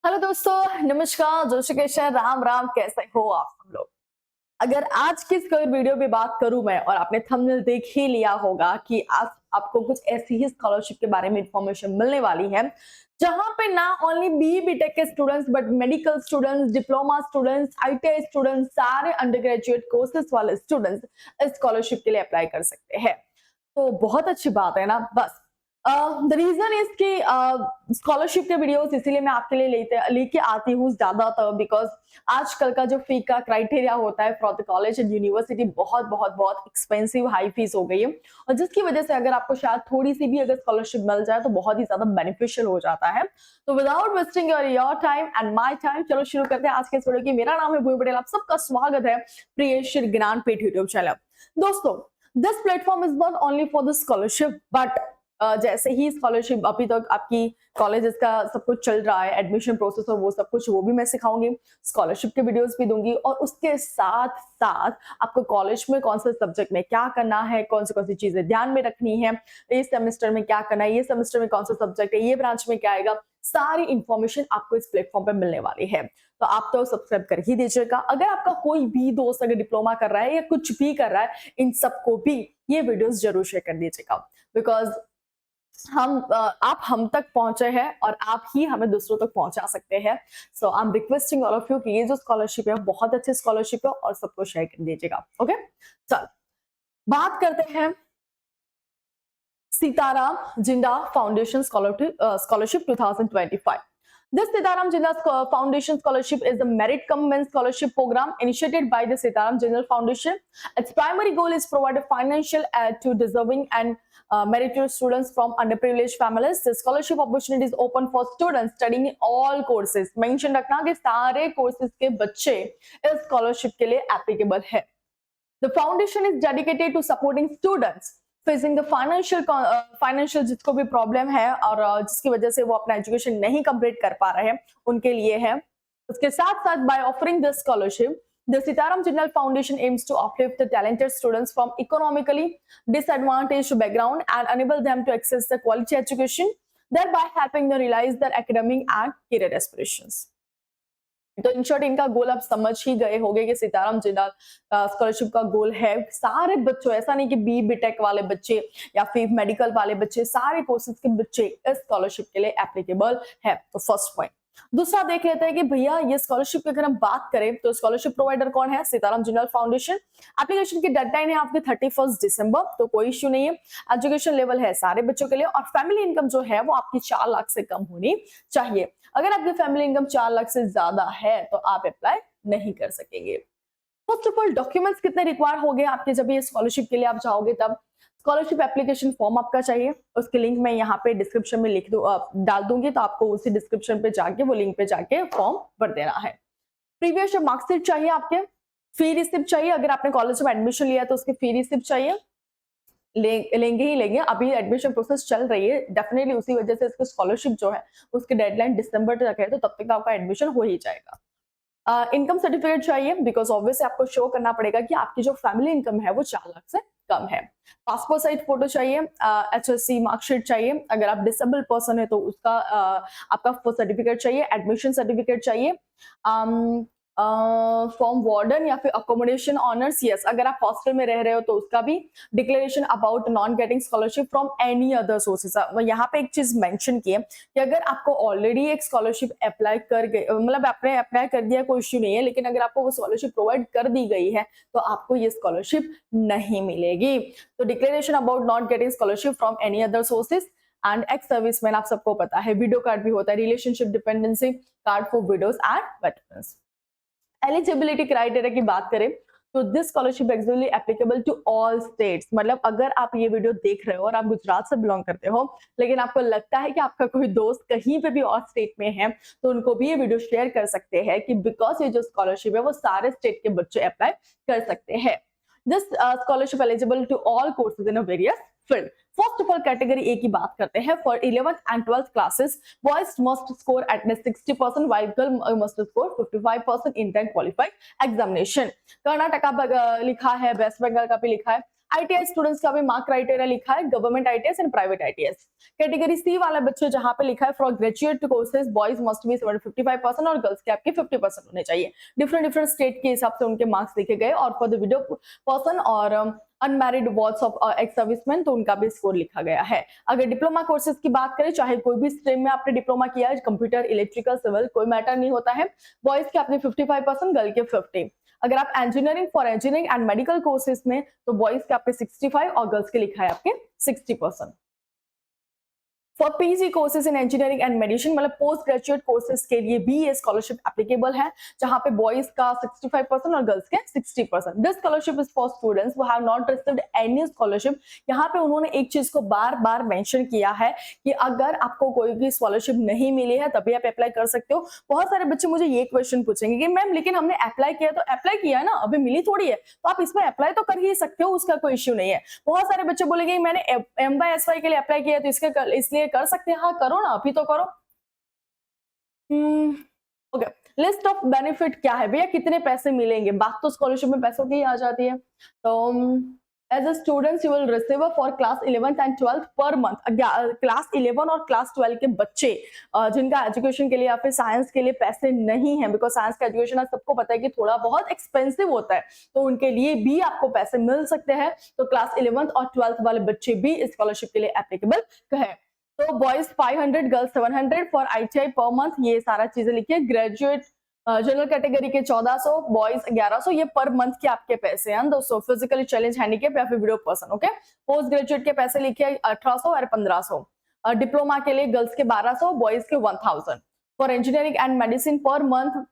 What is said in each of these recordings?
Hello दोस्तों, नमस्कार, जय श्री कृष्ण, राम राम। कैसे हो आप सब लोग? अगर आज की इस कोई वीडियो में बात करूं मैं, और आपने थंबनेल देख ही लिया होगा कि आज आपको कुछ ऐसी ही स्कॉलरशिप के बारे में इंफॉर्मेशन मिलने वाली है जहां पे ना ओनली बी बीटेक के students but medical students, diploma students, ITI students, सारे अंडर ग्रेजुएट कोर्सेज वाले स्टूडेंट्स इस स्कॉलरशिप के लिए अप्लाई कर सकते हैं। तो बहुत अच्छी बात है ना। बस द रीजन इज कि स्कॉलरशिप के वीडियोस इसीलिए मैं आपके लिए लेके आती हूँ ज्यादातर, बिकॉज आजकल का जो फी का क्राइटेरिया होता है for the college and university बहुत बहुत बहुत एक्सपेंसिव हाई फीस हो गई है, और जिसकी वजह से अगर आपको शायद थोड़ी सी भी अगर स्कॉलरशिप मिल जाए तो बहुत ही ज्यादा बेनिफिशियल हो जाता है। तो without wasting your time and my time, चलो शुरू करते हैं आज के इस वीडियो की। मेरा नाम है भूमि पटेल, आप सबका स्वागत है प्रिय श्री ज्ञानपीठ यूट्यूब चैनल। दोस्तों, this platform is not only for the scholarship but जैसे ही स्कॉलरशिप अभी तक आपकी कॉलेजेस का सब कुछ चल रहा है, एडमिशन प्रोसेस और वो सब कुछ, वो भी मैं सिखाऊंगी, स्कॉलरशिप के वीडियोस भी दूंगी, और उसके साथ साथ आपको कॉलेज में कौन से सब्जेक्ट में क्या करना है, कौन सी चीजें ध्यान में रखनी है, इस सेमेस्टर में क्या करना है, ये सेमेस्टर में कौन सा सब्जेक्ट है, ये ब्रांच में क्या आएगा, सारी इंफॉर्मेशन आपको इस प्लेटफॉर्म पे मिलने वाली है। तो आप तो सब्सक्राइब कर ही दीजिएगा। अगर आपका कोई भी दोस्त अगर डिप्लोमा कर रहा है या कुछ भी कर रहा है, इन सबको भी ये वीडियोस जरूर शेयर कर दीजिएगा, बिकॉज आप हम तक पहुंचे हैं और आप ही हमें दूसरों तक पहुंचा सकते हैं। So I am requesting all of you कि ये जो स्कॉलरशिप है बहुत अच्छी स्कॉलरशिप है और सबको शेयर कर दीजिएगा। ओके, चल बात करते हैं सीताराम जिंदा foundation scholarship 2025. This Sitaram Jindal Foundation Scholarship is a merit cum merit scholarship program initiated by the Sitaram Jindal Foundation. Its primary goal is provide financial aid to deserving and meritorious students from underprivileged families. The scholarship opportunity is open for students studying in all courses. Mention रखना कि सारे courses के बच्चे इस scholarship के लिए applicable है। The foundation is dedicated to supporting students facing the financial जिसको भी प्रॉब्लम है और जिसकी वजह से वो अपना एजुकेशन नहीं कंप्लीट कर पा रहे हैं, उनके लिए है। उसके साथ साथ by offering this scholarship, the Sitaram Jindal Foundation aims to uplift the talented students from economically disadvantaged background and enable them to access the quality education, thereby helping them realize their academic and career aspirations. तो in short इनका गोल आप समझ ही गए होंगे कि Sitaram Jindal scholarship का गोल है सारे बच्चों, ऐसा नहीं कि बी बीटेक वाले बच्चे या फिर मेडिकल वाले बच्चे, सारे कोर्सेज के बच्चे इस स्कॉलरशिप के लिए एप्लीकेबल है। तो फर्स्ट पॉइंट। दूसरा देख लेते हैं कि भैया ये स्कॉलरशिप की अगर हम बात करें तो स्कॉलरशिप प्रोवाइडर कौन है? सीताराम जिंदाल फाउंडेशन। एप्लीकेशन की डेडलाइन है आपकी 31 दिसंबर, तो कोई इश्यू नहीं है। एजुकेशन लेवल है सारे बच्चों के लिए, और फैमिली इनकम जो है वो आपकी 4 लाख से कम होनी चाहिए। अगर आपकी फैमिली इनकम 4 लाख से ज्यादा है तो आप अप्लाई नहीं कर सकेंगे। फर्स्ट ऑफ ऑल डॉक्यूमेंट्स कितने रिक्वायर हो गए आपके जब ये स्कॉलरशिप के लिए आप जाओगे तब? स्कॉलरशिप एप्लीकेशन फॉर्म आपका चाहिए, उसके लिंक मैं यहाँ पे डिस्क्रिप्शन में डाल दूंगी, तो आपको उसी डिस्क्रिप्शन पे जाके वो लिंक पे जाके फॉर्म भर देना है। प्रीवियस मार्कशीट चाहिए आपके, फी रिसिप्ट चाहिए, अगर आपने कॉलेज में एडमिशन लिया तो उसकी फी रिसिप्ट चाहिए, लेंगे ही लेंगे। अभी एडमिशन प्रोसेस चल रही है, डेफिनेटली उसी वजह से इसकी स्कॉलरशिप जो है उसकी डेडलाइन दिसंबर तक है, तो तब तक आपका एडमिशन हो ही जाएगा। इनकम सर्टिफिकेट चाहिए, बिकॉज ऑब्वियसली आपको शो करना पड़ेगा कि आपकी जो फैमिली इनकम है वो 4 लाख से कम है। पासपोर्ट साइज फोटो चाहिए, HSC मार्कशीट चाहिए, अगर आप डिसेबल पर्सन है तो उसका आपका सर्टिफिकेट चाहिए, एडमिशन सर्टिफिकेट चाहिए, फ्रॉम वार्डन या फिर अकोमोडेशन ऑनर्स, यस अगर आप हॉस्टल में रह रहे हो तो उसका भी, declaration about non getting scholarship from any other sources. यहाँ पे एक चीज मेंशन की है कि अगर आपको ऑलरेडी एक स्कॉलरशिप अप्लाई कर गए, मतलब आपने अप्लाई कर दिया कोई इश्यू नहीं है, लेकिन अगर आपको वो स्कॉलरशिप प्रोवाइड कर दी गई है तो आपको ये स्कॉलरशिप नहीं मिलेगी। तो declaration about not getting scholarship from any other sources and ex serviceman, आप सबको पता है, वीडियो कार्ड भी होता है, relationship dependency card for widows and veterans. Eligibility criteria की बात करें तो this scholarship actually applicable to all states. मतलब अगर आप ये वीडियो देख रहे हो और आप गुजरात से बिलोंग करते हो, लेकिन आपको लगता है कि आपका कोई दोस्त कहीं पे भी और स्टेट में है, तो उनको भी ये वीडियो शेयर कर सकते हैं कि बिकॉज ये जो स्कॉलरशिप है वो सारे स्टेट के बच्चे अप्लाई कर सकते हैं। This scholarship eligible to all courses in various field. First of all category A की बात करते हैं। For 11th and 12th classes boys must score at least 60%, while girl must score 55% in that qualified examination. Karnataka लिखा है, waste Bengal का भी लिखा है, ITI स्टूडेंट्स का भी मार्क क्राइटेरिया लिखा है, government ITS and private ITS। Category C वाले बच्चे जहां पे लिखा है for graduate courses boys must be 55% और गर्ल्स के आपके 50% होने चाहिए। डिफरेंट स्टेट के हिसाब से उनके मार्क्स लिखे गए। और फॉर द विडो पर्सन और unmarried wards of ex serviceman तो उनका भी स्कोर लिखा गया है। अगर डिप्लोमा कोर्सेज की बात करें, चाहे कोई भी स्ट्रीम में आपने डिप्लोमा किया है, कंप्यूटर, इलेक्ट्रिकल, सिविल, कोई मैटर नहीं होता है। बॉयज के आपने 55%, गर्ल के 50। अगर आप engineering for engineering and medical courses में तो बॉयज के आपके 65 और गर्ल्स के लिखा है आपके 60%। For PG courses in engineering and medicine मतलब पोस्ट ग्रेजुएट कोर्सेज के लिए भी ये स्कॉलरशिप एप्लीकेबल है, जहां पे बॉयज का 65% और गर्ल्स के 60%। This scholarship is for students who have not received any scholarship. यहाँ पे उन्होंने एक चीज को बार बार मेंशन किया है कि अगर आपको कोई भी स्कॉलरशिप नहीं मिली है तभी आप अप्लाई कर सकते हो। बहुत सारे बच्चे मुझे ये क्वेश्चन पूछेंगे कि मैम लेकिन हमने अप्लाई किया, तो अप्लाई किया है ना, अभी मिली थोड़ी है, तो आप इसमें अप्लाई तो कर ही सकते हो, उसका कोई इश्यू नहीं है। बहुत सारे बच्चे बोलेंगे मैंने MYSY के लिए अप्लाई किया तो इसलिए कर सकते हैं। हाँ करो ना, अभी तो करो। ओके, लिस्ट ऑफ बेनिफिट क्या है भैया, कितने पैसे मिलेंगे? बात तो स्कॉलरशिप में पैसों की आ जाती है। तो as a students you will receive for class 11th and 12th per month. Class 11 और क्लास 12 के बच्चे जिनका एजुकेशन के लिए या फिर साइंस के लिए पैसे नहीं है, बिकॉज साइंस का एजुकेशन सबको पता है कि थोड़ा बहुत एक्सपेंसिव होता है, तो उनके लिए भी आपको पैसे मिल सकते हैं। तो क्लास 11th और 12th वाले बच्चे भी स्कॉलरशिप के लिए एप्लीकेबल है। तो boys 500, girls 700 for ITI per month, ये सारा चीजें लिखिए। ग्रेजुएट जनरल कैटेगरी के 1400, बॉयज 1100, ये पर मंथ के आपके पैसे हैं दोस्तों। फिजिकली चैलेंज, हैंडीकैप या फिर video person. Okay, post graduate के पैसे लिखिए 1800 और 1500। डिप्लोमा के लिए गर्ल्स के 1200, बॉयज के 1000। For engineering and medicine per month,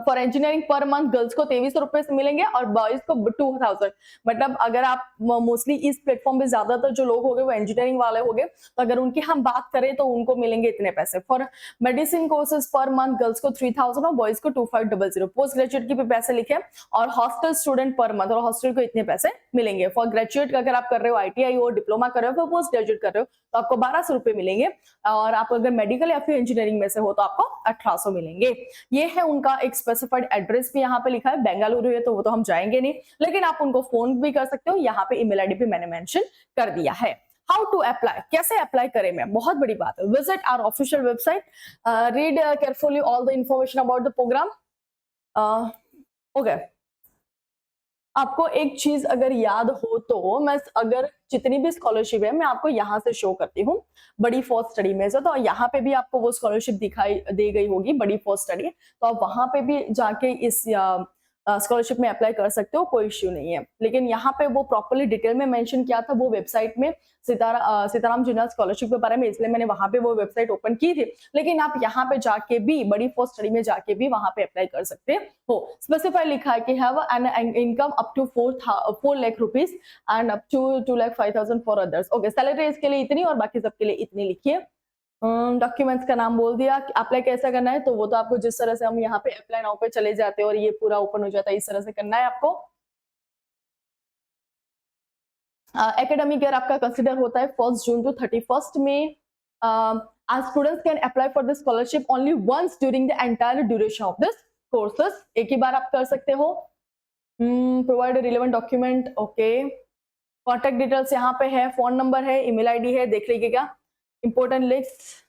for engineering per month girls को 2300 रुपए से मिलेंगे और बॉयज को 2000। मतलब अगर आप मोस्टली इस प्लेटफॉर्म पे ज्यादातर जो लोग होंगे वो इंजीनियरिंग वाले होंगे, तो अगर उनकी हम बात करें तो उनको मिलेंगे इतने पैसे। For medicine courses per month girls को 3000 और बॉयज को 2500। पोस्ट ग्रेजुएट के भी पैसे लिखे और हॉस्टल स्टूडेंट पर मंथ और हॉस्टल को इतने पैसे मिलेंगे। फॉर ग्रेजुएट अगर आप कर रहे हो, ITI हो, डिप्लोमा कर रहे हो, पोस्ट ग्रेजुएट कर रहे हो, तो आपको 1200 रुपए मिलेंगे। और आप अगर मेडिकल या फिर इंजीनियरिंग में से हो तो आपको 1800 मिलेंगे। ये है उनका एक स्पेसिफाइड एड्रेस भी यहाँ पे लिखा है। बेंगलुरु है तो वो तो हम जाएंगे नहीं, लेकिन आप उनको फोन भी कर सकते हो। यहाँ पे ईमेल ID भी मैंने मेंशन कर दिया है। हाउ टू अप्लाई, कैसे अप्लाई करें मैं, बहुत बड़ी बात है। Visit our official website, read carefully all the information about the program. Okay, आपको एक चीज अगर याद हो तो मैं अगर जितनी भी स्कॉलरशिप है मैं आपको यहाँ से शो करती हूँ। बड़ी फॉर स्टडी में से तो यहाँ पे भी आपको वो स्कॉलरशिप दिखाई दे गई होगी, बड़ी फॉर स्टडी, तो आप वहां पे भी जाके इस स्कॉलरशिप में अप्लाई कर सकते हो, कोई इश्यू नहीं है। लेकिन यहाँ पे वो प्रॉपर्ली डिटेल में मेंशन किया था वो वेबसाइट में सीताराम जिन्ना स्कॉलरशिप के बारे में, इसलिए मैंने वहां पे वो वेबसाइट ओपन की थी। लेकिन आप यहाँ पे जाके भी बड़ी फॉर स्टडी में जाके भी वहां पे अप्लाई कर सकते हो। स्पेसिफाई लिखा है कि have an income up to 4 lakh rupees and up to 2,05,000 for others. Okay, salary इसके लिए इतनी और बाकी सबके लिए इतनी लिखिए। डॉक्यूमेंट्स का नाम बोल दिया। अप्लाई कैसा करना है तो वो तो आपको जिस तरह से हम यहाँ पे अप्लाई नाउ पे चले जाते हैं और ये पूरा ओपन हो जाता है, इस तरह से करना है आपको। एकेडमिक ईयर आपका कंसिडर होता है 1 जून टू 31 मई। as students can apply for this scholarship only once during the entire duration of this courses, एक ही बार आप कर सकते हो। Provide relevant document, okay. Contact details यहाँ पे है, फोन नंबर है, ईमेल ID है, देख लीजिएगा। इंपॉर्टेंट लिस्ट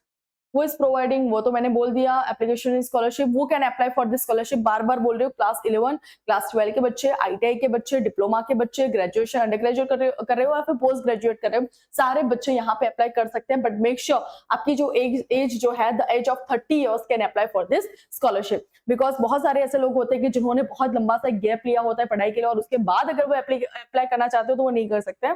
वो इज प्रोवाइडिंग, वो तो मैंने बोल दिया। एप्लीकेशन स्कॉलरशिप, वो can apply for this scholarship, बार बार बोल रही हूँ। क्लास 11, क्लास 12 के बच्चे, ITI के बच्चे, डिप्लोमा के बच्चे, ग्रेजुएशन अंडर ग्रेजुएट कर रहे हो या फिर पोस्ट ग्रेजुएट कर रहे हो, सारे बच्चे यहाँ पे अप्लाई कर सकते हैं। बट मेक श्योर आपकी जो एज जो है the age of 30 years can apply for this scholarship. Because बहुत सारे ऐसे लोग होते हैं कि जिन्होंने बहुत लंबा सा गैप लिया होता है पढ़ाई के लिए और उसके बाद अगर वो अप्लाई करना चाहते हो तो वो नहीं कर सकते।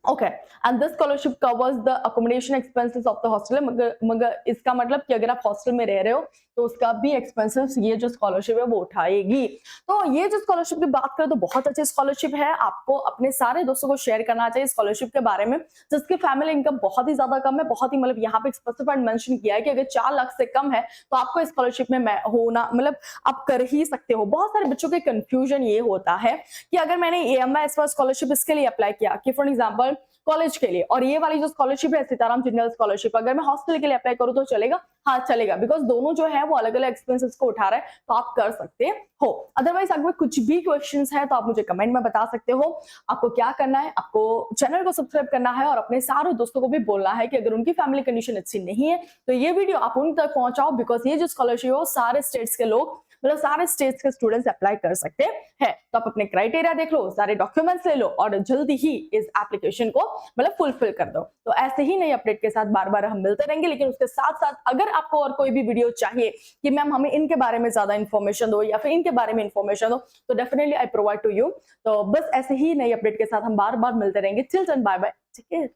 Okay, and this scholarship covers the accommodation expenses of the hostel. मगर इसका मतलब कि अगर आप हॉस्टल में रह रहे हो तो उसका भी एक्सपेंसेस ये जो स्कॉलरशिप है वो उठाएगी। तो ये जो स्कॉलरशिप की बात करें तो बहुत अच्छी स्कॉलरशिप है। आपको अपने सारे दोस्तों को शेयर करना चाहिए स्कॉलरशिप के बारे में, जिसकी फैमिली इनकम बहुत ही ज्यादा कम है। बहुत ही मतलब यहाँ पे स्पेसिफाइड मेंशन किया है कि अगर 4 लाख से कम है तो आपको स्कॉलरशिप में होना मतलब आप कर ही सकते हो। बहुत सारे बच्चों के कंफ्यूजन ये होता है कि अगर मैंने AMI स्कॉलरशिप इसके लिए अप्लाई किया कि फॉर एग्जाम्पल कॉलेज के लिए। और ये वाली जो स्कॉलरशिप है सीताराम जिंदल स्कॉलरशिप, अगर मैं हॉस्टल के लिए अप्लाई करूँ तो चलेगा? हाँ चलेगा, बिकॉज दोनों जो है वो अलग अलग एक्सपेंसेस को उठा रहा है, तो आप कर सकते हो। अदरवाइज अगर कुछ भी क्वेश्चंस है तो आप मुझे कमेंट में बता सकते हो। आपको क्या करना है, आपको चैनल को सब्सक्राइब करना है और अपने सारे दोस्तों को भी बोलना है कि अगर उनकी फैमिली कंडीशन अच्छी नहीं है तो ये वीडियो आप उन तक पहुंचाओ, बिकॉज ये जो स्कॉलरशिप है वो सारे स्टेट्स के लोग, मतलब सारे स्टेट्स के स्टूडेंट्स अप्लाई कर सकते हैं। तो आप अपने क्राइटेरिया देख लो, सारे डॉक्यूमेंट्स ले लो और जल्दी ही इस एप्लीकेशन को मतलब फुलफिल कर दो। तो ऐसे ही नई अपडेट के साथ बार बार हम मिलते रहेंगे, लेकिन उसके साथ साथ अगर आपको और कोई भी वीडियो चाहिए कि मैम हमें इनके बारे में ज्यादा इन्फॉर्मेशन दो या फिर इनके बारे में इन्फॉर्मेशन दो, तो definitely I provide to you. तो बस ऐसे ही नई अपडेट के साथ हम बार बार मिलते रहेंगे। टिल देन बाय बाय, ठीक है।